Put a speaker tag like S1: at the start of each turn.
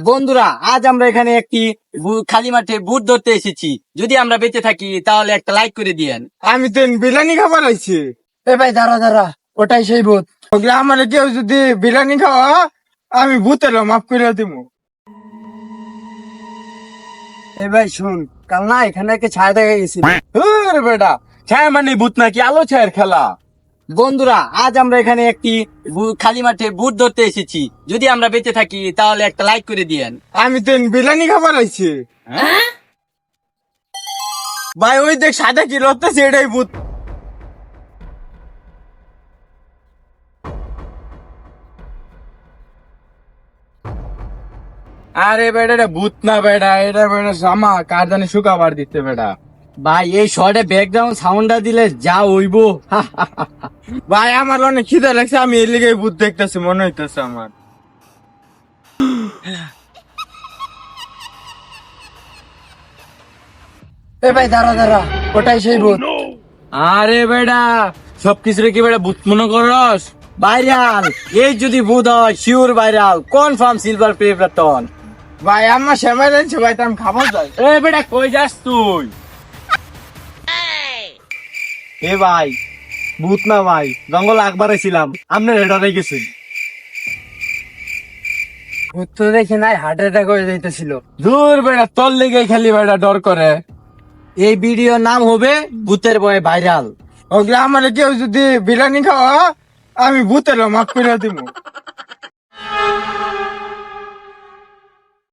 S1: বন্ধুরা, আজ আমরা এখানে একটি খালি মাঠে ভূত ধরতে এসেছি। যদি আমরা বেঁচে থাকি তাহলে একটা লাইক করে দিয়েন।
S2: আমি তো বিরিয়ানি খাবার আইছি।
S1: এ ভাই দাঁড়া, ওটাই সেই ভূত।
S2: ওগুলা আমার কেউ যদি বিরিয়ানি খাওয়া আমি ভূতের মাফ করে দিব।
S1: এ ভাই শুন, কাল না এখানে একটা ছায়া দেখা গেছিল।
S2: বেটা, ছায়া মানে ভূত নাকি আলো ছায়ের খেলা?
S1: বন্ধুরা, আজ আমরা এখানে একটি খালি মাঠে ভূত ধরতে এসেছি। যদি আমরা বেঁচে থাকি তাহলে একটা লাইক করে দিয়েন।
S2: আমি তো বিরিয়ানি খাবার আইছি। ভাই ওই দেখ সাদা কি রতেছে, এটাই ভূত। আরে বেটা, এটা ভূত না বেটা, এটা বেটা জামা কার জানি শুকাবার দিতে বেটা।
S1: ভাই এই শর্টে ব্যাকগ্রাউন্ড সাউন্ডটা দিলে যা হইবো।
S2: ভাই আমার অনেক খিদে লাগছে, আমি এর লিগে ভূত দেখতেছি মনে হইতেছে আমার।
S1: এ ভাই দাঁড়া, ওটাই সেই ভূত।
S2: আরে বেটা, সবকিছু কি বেটা ভূত মনে করস?
S1: ভাইরাল, এই যদি ভূত হয় sure viral, confirm silver play button.
S2: ভাই আমার সেমাই জানছে ভাই, তো আমি খাবার যাই।
S1: এ বেটা কই যাস তুই?
S2: এ ভাই ভূত না ভাই, জঙ্গল আকবারে ছিলাম, আপনার হেডারে গেছি।
S1: ভূত তো দেখে নাই, হার্ট অ্যাটাক হয়ে যাইতেছিল।
S2: দূর বেটা, তোর লেগে খালি বেটা ডর করে।
S1: এই ভিডিওর নাম হবে ভূতের ভয়ে ভাইরাল।
S2: ওগুলা আমার কেউ যদি বিরিয়ানি খাওয়া আমি ভূতের মাফ করে দিব।